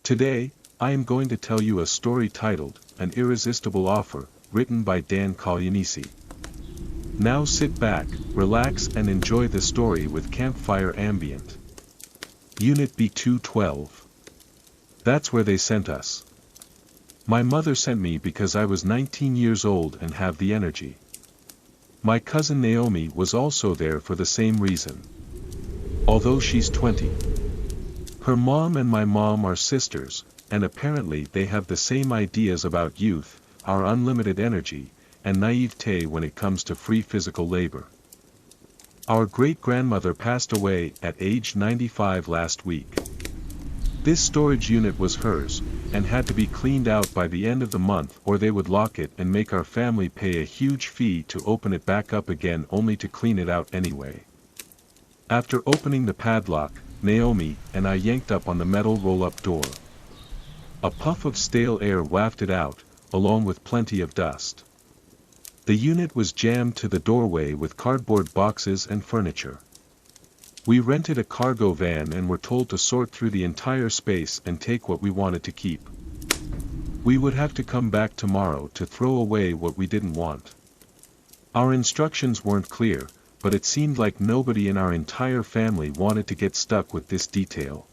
Today, I am going to tell you a story titled, An Irresistible Offer, written by Coglianese. Now sit back, relax and enjoy the story with Campfire Ambient. Unit B212. That's where they sent us. My mother sent me because I was 19 years old and have the energy. My cousin Naomi was also there for the same reason. Although she's 20. Her mom and my mom are sisters, and apparently they have the same ideas about youth, our unlimited energy, and naivete when it comes to free physical labor. Our great-grandmother passed away at age 95 last week. This storage unit was hers, and had to be cleaned out by the end of the month or they would lock it and make our family pay a huge fee to open it back up again only to clean it out anyway. After opening the padlock, Naomi and I yanked up on the metal roll-up door. A puff of stale air wafted out, along with plenty of dust. The unit was jammed to the doorway with cardboard boxes and furniture. We rented a cargo van and were told to sort through the entire space and take what we wanted to keep. We would have to come back tomorrow to throw away what we didn't want. Our instructions weren't clear, but it seemed like nobody in our entire family wanted to get stuck with this detail.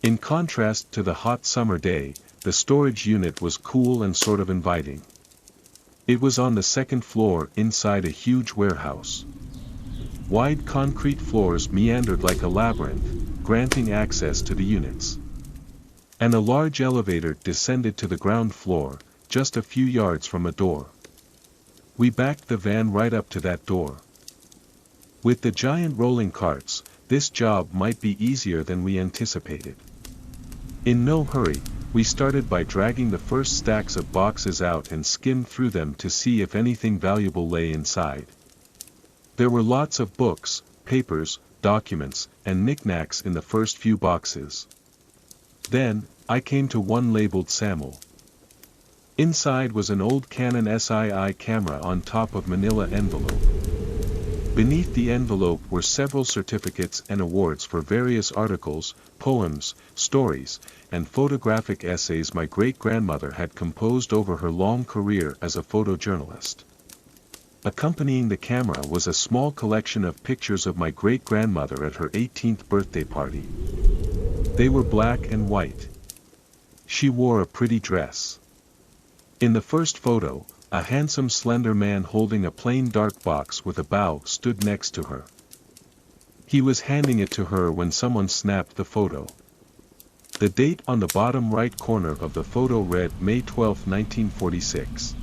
In contrast to the hot summer day, the storage unit was cool and sort of inviting. It was on the second floor inside a huge warehouse. Wide concrete floors meandered like a labyrinth, granting access to the units. And a large elevator descended to the ground floor, just a few yards from a door. We backed the van right up to that door. With the giant rolling carts, this job might be easier than we anticipated. In no hurry, we started by dragging the first stacks of boxes out and skimmed through them to see if anything valuable lay inside. There were lots of books, papers, documents, and knickknacks in the first few boxes. Then, I came to one labeled Samuel. Inside was an old Canon SII camera on top of manila envelope. Beneath the envelope were several certificates and awards for various articles, poems, stories, and photographic essays my great-grandmother had composed over her long career as a photojournalist. Accompanying the camera was a small collection of pictures of my great-grandmother at her 18th birthday party. They were black and white. She wore a pretty dress. In the first photo, a handsome slender man holding a plain dark box with a bow stood next to her. He was handing it to her when someone snapped the photo. The date on the bottom right corner of the photo read May 12, 1946.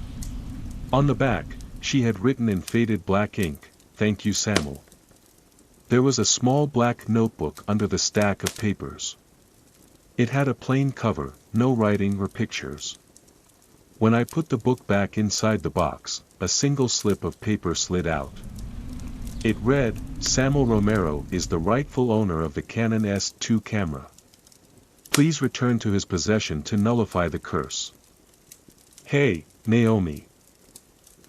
On the back, she had written in faded black ink, "Thank you, Samuel." There was a small black notebook under the stack of papers. It had a plain cover, no writing or pictures. When I put the book back inside the box, a single slip of paper slid out. It read, "Samuel Romero is the rightful owner of the Canon S2 camera. Please return to his possession to nullify the curse." "Hey, Naomi.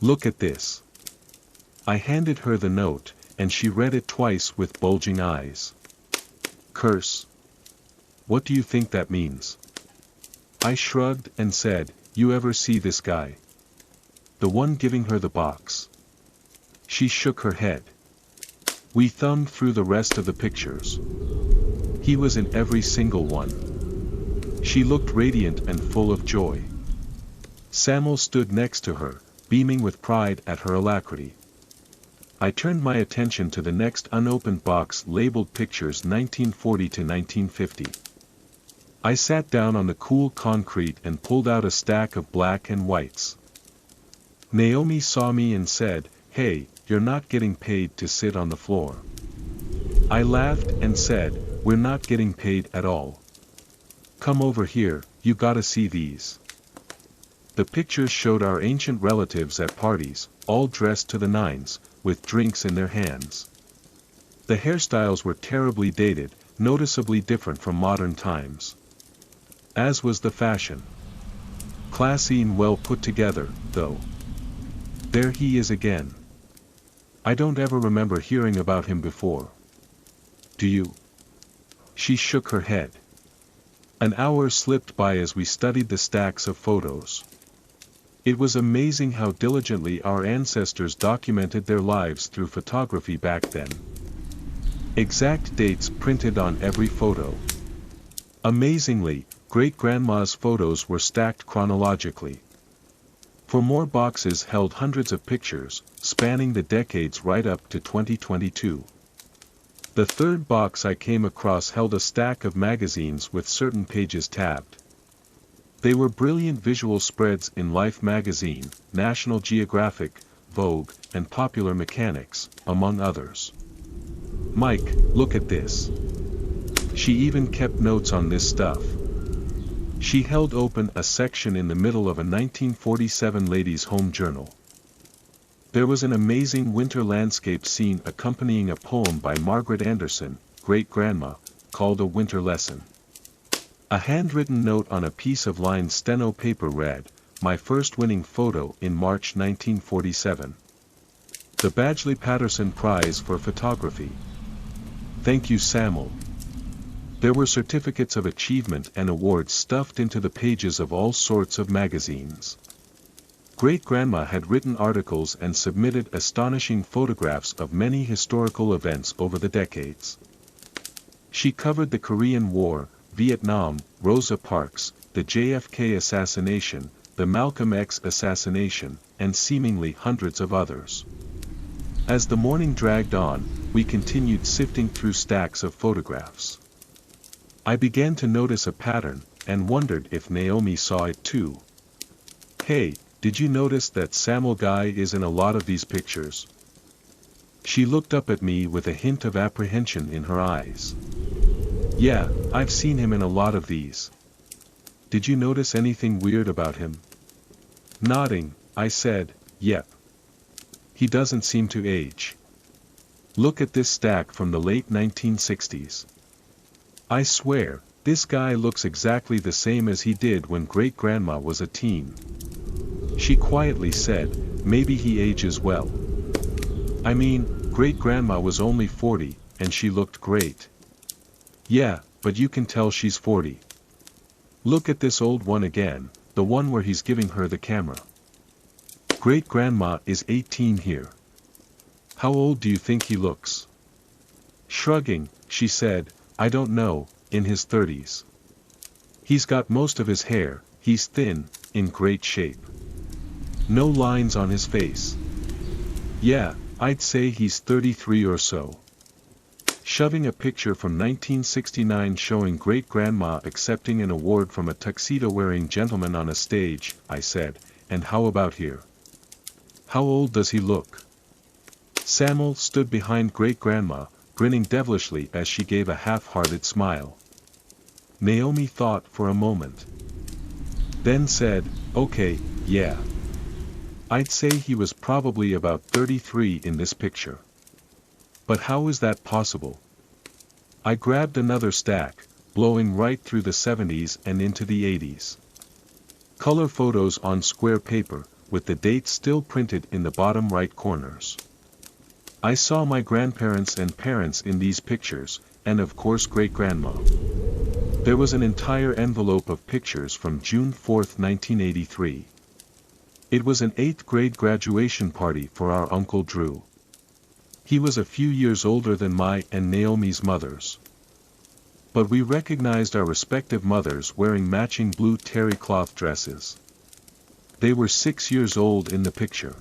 Look at this." I handed her the note, and she read it twice with bulging eyes. "Curse? What do you think that means?" I shrugged and said, "You ever see this guy? The one giving her the box?" She shook her head. We thumbed through the rest of the pictures. He was in every single one. She looked radiant and full of joy. Samuel stood next to her, beaming with pride at her alacrity. I turned my attention to the next unopened box labeled Pictures 1940 to 1950. I sat down on the cool concrete and pulled out a stack of black and whites. Naomi saw me and said, "Hey, you're not getting paid to sit on the floor." I laughed and said, "We're not getting paid at all. Come over here, you gotta see these." The pictures showed our ancient relatives at parties, all dressed to the nines, with drinks in their hands. The hairstyles were terribly dated, noticeably different from modern times. As was the fashion. Classy and well put together, though. There he is again. I don't ever remember hearing about him before. Do you? She shook her head. An hour slipped by as we studied the stacks of photos. It was amazing how diligently our ancestors documented their lives through photography back then. Exact dates printed on every photo. Amazingly, great-grandma's photos were stacked chronologically. For more boxes held hundreds of pictures, spanning the decades right up to 2022. The third box I came across held a stack of magazines with certain pages tabbed. They were brilliant visual spreads in Life magazine, National Geographic, Vogue, and Popular Mechanics, among others. "Mike, look at this." She even kept notes on this stuff. She held open a section in the middle of a 1947 ladies' home journal. There was an amazing winter landscape scene accompanying a poem by Margaret Anderson, great-grandma, called A Winter Lesson. A handwritten note on a piece of lined steno paper read, "My first winning photo in March 1947. The Badgley Patterson Prize for Photography. Thank you, Samuel." There were certificates of achievement and awards stuffed into the pages of all sorts of magazines. Great-grandma had written articles and submitted astonishing photographs of many historical events over the decades. She covered the Korean War, Vietnam, Rosa Parks, the JFK assassination, the Malcolm X assassination, and seemingly hundreds of others. As the morning dragged on, we continued sifting through stacks of photographs. I began to notice a pattern, and wondered if Naomi saw it too. "Hey, did you notice that Samuel guy is in a lot of these pictures?" She looked up at me with a hint of apprehension in her eyes. "Yeah, I've seen him in a lot of these. Did you notice anything weird about him?" Nodding, I said, "Yep. He doesn't seem to age. Look at this stack from the late 1960s. I swear, this guy looks exactly the same as he did when great-grandma was a teen." She quietly said, "Maybe he ages well. I mean, great-grandma was only 40, and she looked great." "Yeah, but you can tell she's 40. Look at this old one again, the one where he's giving her the camera. Great-grandma is 18 here. How old do you think he looks?" Shrugging, she said, "I don't know, in his 30s. He's got most of his hair, he's thin, in great shape. No lines on his face. Yeah, I'd say he's 33 or so." Shoving a picture from 1969 showing great-grandma accepting an award from a tuxedo-wearing gentleman on a stage, I said, "And how about here? How old does he look?" Samuel stood behind great-grandma, grinning devilishly as she gave a half-hearted smile. Naomi thought for a moment. Then said, "Okay, yeah. I'd say he was probably about 33 in this picture. But how is that possible?" I grabbed another stack, blowing right through the 70s and into the 80s. Color photos on square paper, with the dates still printed in the bottom right corners. I saw my grandparents and parents in these pictures, and of course great-grandma. There was an entire envelope of pictures from June 4, 1983. It was an 8th grade graduation party for our Uncle Drew. He was a few years older than my and Naomi's mothers. But we recognized our respective mothers wearing matching blue terry cloth dresses. They were 6 years old in the picture.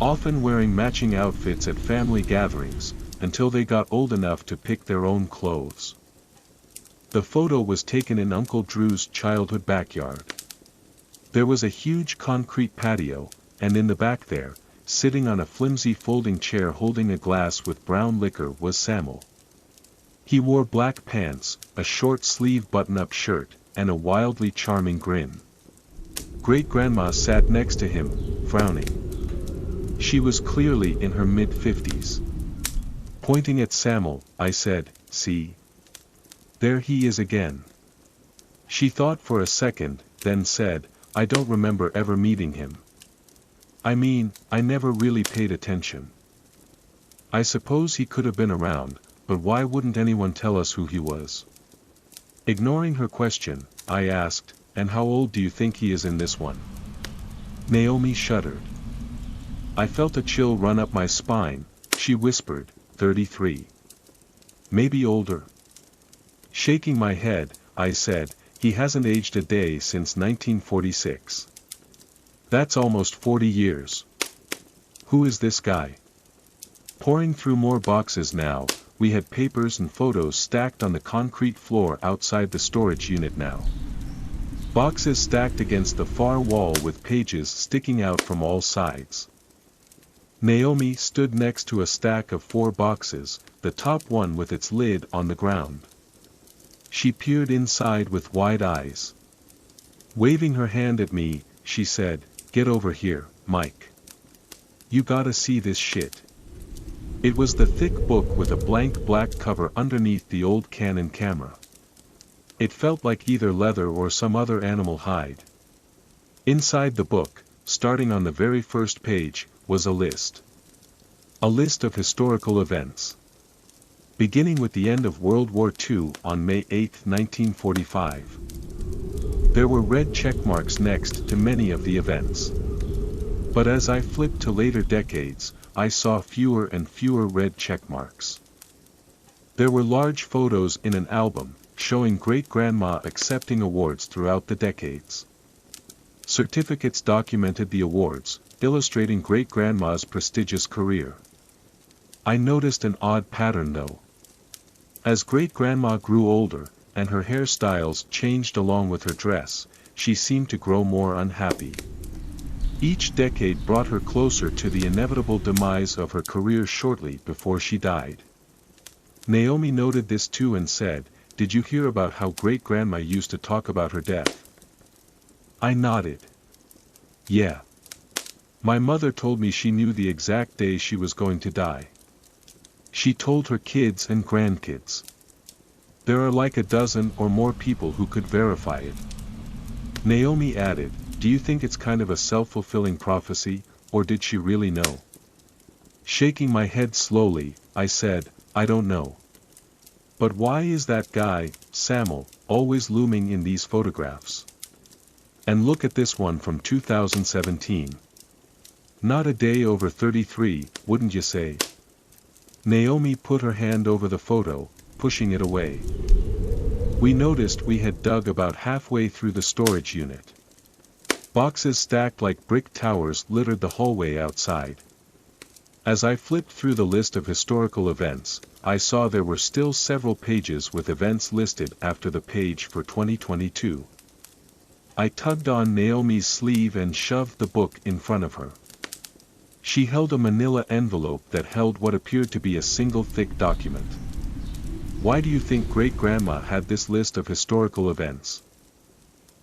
Often wearing matching outfits at family gatherings, until they got old enough to pick their own clothes. The photo was taken in Uncle Drew's childhood backyard. There was a huge concrete patio, and in the back there, sitting on a flimsy folding chair holding a glass with brown liquor was Samuel. He wore black pants, a short-sleeved button-up shirt, and a wildly charming grin. Great-grandma sat next to him, frowning. She was clearly in her mid-50s. Pointing at Samuel, I said, "See? There he is again." She thought for a second, then said, "I don't remember ever meeting him. I mean, I never really paid attention. I suppose he could have been around, but why wouldn't anyone tell us who he was? Ignoring her question, I asked, "And how old do you think he is in this one?" Naomi shuddered. I felt a chill run up my spine. She whispered, 33. Maybe older. Shaking my head, I said, "He hasn't aged a day since 1946. That's almost 40 years. Who is this guy?" Pouring through more boxes now, we had papers and photos stacked on the concrete floor outside the storage unit now. Boxes stacked against the far wall with pages sticking out from all sides. Naomi stood next to a stack of 4 boxes, the top one with its lid on the ground. She peered inside with wide eyes. Waving her hand at me, she said, "Get over here, Mike. You gotta see this shit." It was the thick book with a blank black cover underneath the old Canon camera. It felt like either leather or some other animal hide. Inside the book, starting on the very first page, was a list. A list of historical events. Beginning with the end of World War II on May 8, 1945. There were red check marks next to many of the events. But as I flipped to later decades, I saw fewer and fewer red check marks. There were large photos in an album, showing great-grandma accepting awards throughout the decades. Certificates documented the awards, illustrating great-grandma's prestigious career. I noticed an odd pattern though. As great-grandma grew older, and her hairstyles changed along with her dress, she seemed to grow more unhappy. Each decade brought her closer to the inevitable demise of her career shortly before she died. Naomi noted this too and said, "Did you hear about how great-grandma used to talk about her death?" I nodded. "Yeah. My mother told me she knew the exact day she was going to die. She told her kids and grandkids. There are like a dozen or more people who could verify it." Naomi added, "Do you think it's kind of a self-fulfilling prophecy, or did she really know?" Shaking my head slowly, I said, "I don't know. But why is that guy, Samuel, always looming in these photographs? And look at this one from 2017. Not a day over 33, wouldn't you say?" Naomi put her hand over the photo, pushing it away. We noticed we had dug about halfway through the storage unit. Boxes stacked like brick towers littered the hallway outside. As I flipped through the list of historical events, I saw there were still several pages with events listed after the page for 2022. I tugged on Naomi's sleeve and shoved the book in front of her. She held a manila envelope that held what appeared to be a single thick document. "Why do you think great-grandma had this list of historical events?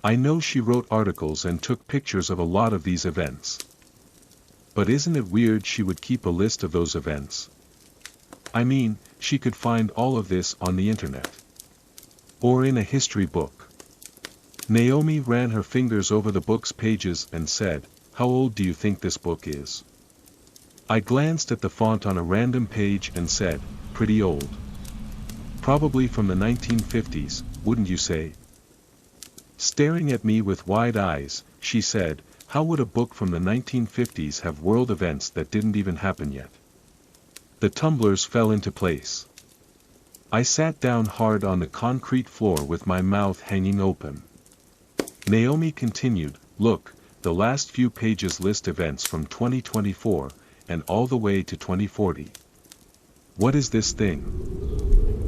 I know she wrote articles and took pictures of a lot of these events. But isn't it weird she would keep a list of those events? I mean, she could find all of this on the internet. Or in a history book." Naomi ran her fingers over the book's pages and said, "How old do you think this book is?" I glanced at the font on a random page and said, "Pretty old. Probably from the 1950s, wouldn't you say?" Staring at me with wide eyes, she said, "How would a book from the 1950s have world events that didn't even happen yet?" The tumblers fell into place. I sat down hard on the concrete floor with my mouth hanging open. Naomi continued, "Look, the last few pages list events from 2024, and all the way to 2040. What is this thing?"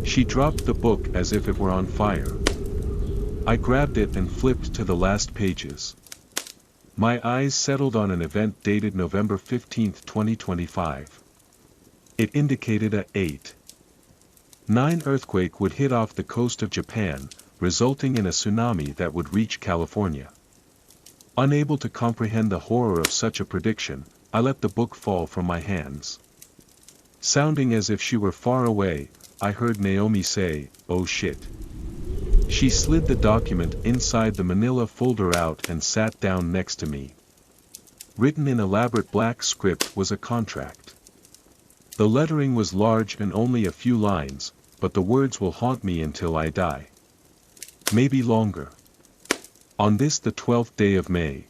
She dropped the book as if it were on fire. I grabbed it and flipped to the last pages. My eyes settled on an event dated November 15, 2025. It indicated a 8.9 earthquake would hit off the coast of Japan, resulting in a tsunami that would reach California. Unable to comprehend the horror of such a prediction, I let the book fall from my hands. Sounding as if she were far away, I heard Naomi say, "Oh shit." She slid the document inside the manila folder out and sat down next to me. Written in elaborate black script was a contract. The lettering was large and only a few lines, but the words will haunt me until I die. maybe longer. On this the 12th day of May,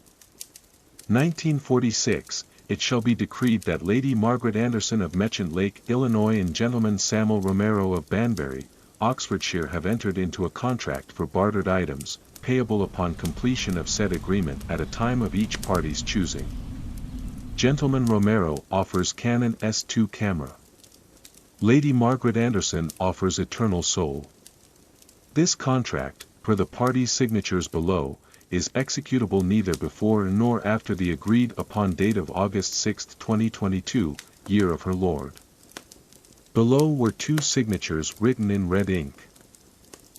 1946, it shall be decreed that Lady Margaret Anderson of Merchant Lake, Illinois and Gentleman Samuel Romero of Banbury, Oxfordshire have entered into a contract for bartered items, payable upon completion of said agreement at a time of each party's choosing. Gentleman Romero offers Canon S2 camera. Lady Margaret Anderson offers Eternal Soul. This contract, per the parties' signatures below, is executable neither before nor after the agreed upon date of August 6, 2022, year of her Lord. Below were two signatures written in red ink.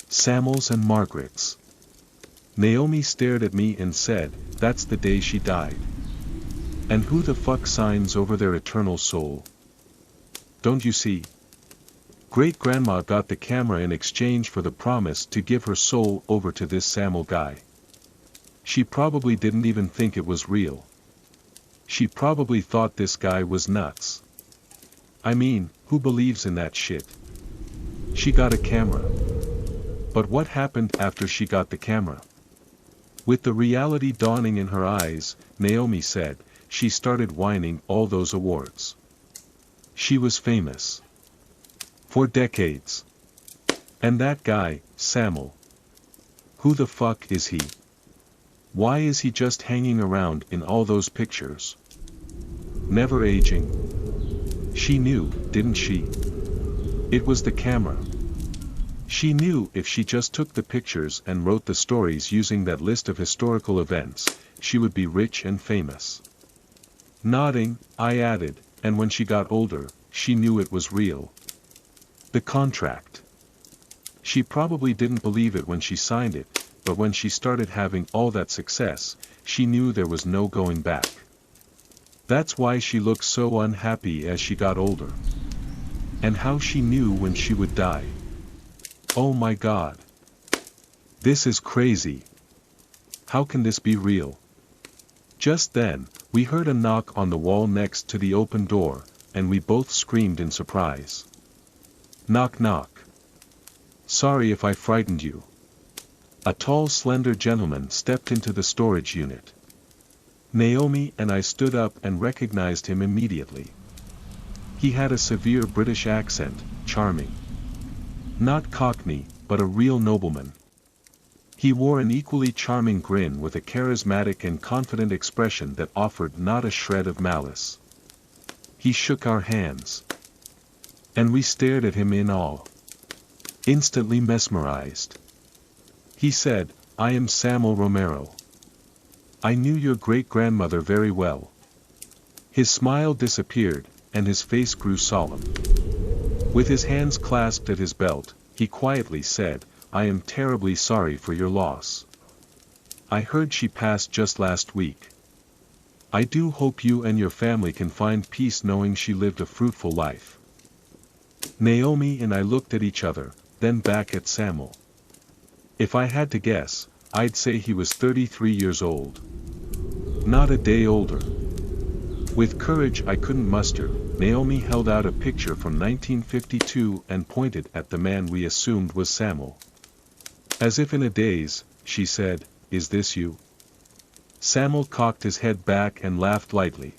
Samuel's and Margaret's. Naomi stared at me and said, "That's the day she died. And who the fuck signs over their eternal soul? Don't you see? Great-grandma got the camera in exchange for the promise to give her soul over to this Samuel guy. She probably didn't even think it was real. She probably thought this guy was nuts. I mean, who believes in that shit? She got a camera. But what happened after she got the camera?" With the reality dawning in her eyes, Naomi said, "She started winning all those awards. She was famous. For decades. And that guy, Samuel. Who the fuck is he? Why is he just hanging around in all those pictures? Never aging." She knew, didn't she? It was the camera. She knew if she just took the pictures and wrote the stories using that list of historical events, she would be rich and famous. Nodding, I added, and when she got older, she knew it was real. The contract. She probably didn't believe it when she signed it, but when she started having all that success, she knew there was no going back. That's why she looked so unhappy as she got older. And how she knew when she would die. Oh my God. This is crazy. How can this be real? Just then, we heard a knock on the wall next to the open door, and we both screamed in surprise. Knock knock. Sorry if I frightened you. A tall slender gentleman stepped into the storage unit. Naomi and I stood up and recognized him immediately. He had a severe British accent, charming. Not Cockney, but a real nobleman. He wore an equally charming grin with a charismatic and confident expression that offered not a shred of malice. He shook our hands. And we stared at him in awe. Instantly mesmerized. He said, "I am Samuel Romero. I knew your great-grandmother very well." His smile disappeared, and his face grew solemn. With his hands clasped at his belt, he quietly said, "I am terribly sorry for your loss. I heard she passed just last week. I do hope you and your family can find peace knowing she lived a fruitful life." Naomi and I looked at each other, then back at Samuel. If I had to guess, I'd say he was 33 years old. Not a day older. With courage I couldn't muster, Naomi held out a picture from 1952 and pointed at the man we assumed was Samuel. As if in a daze, she said, "Is this you?" Samuel cocked his head back and laughed lightly.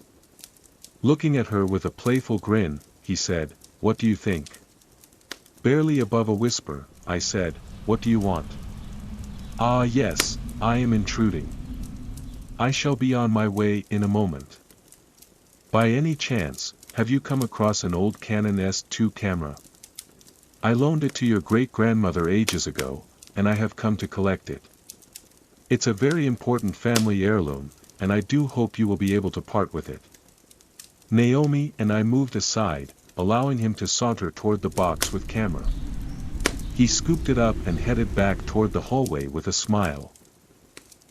Looking at her with a playful grin, he said, "What do you think?" Barely above a whisper, I said, "What do you want?" "Ah yes, I am intruding. I shall be on my way in a moment. By any chance, have you come across an old Canon S2 camera? I loaned it to your great-grandmother ages ago, and I have come to collect it. It's a very important family heirloom, and I do hope you will be able to part with it." Naomi and I moved aside, allowing him to saunter toward the box with camera. He scooped it up and headed back toward the hallway with a smile.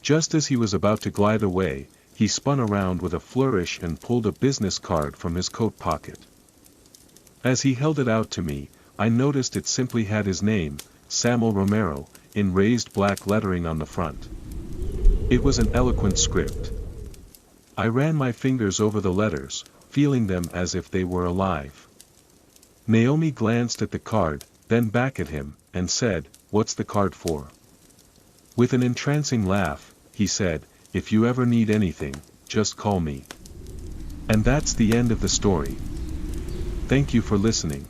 Just as he was about to glide away, he spun around with a flourish and pulled a business card from his coat pocket. As he held it out to me, I noticed it simply had his name, Samuel Romero, in raised black lettering on the front. It was an eloquent script. I ran my fingers over the letters, feeling them as if they were alive. Naomi glanced at the card, then back at him, and said, "What's the card for?" With an entrancing laugh, he said, "If you ever need anything, just call me." And that's the end of the story. Thank you for listening.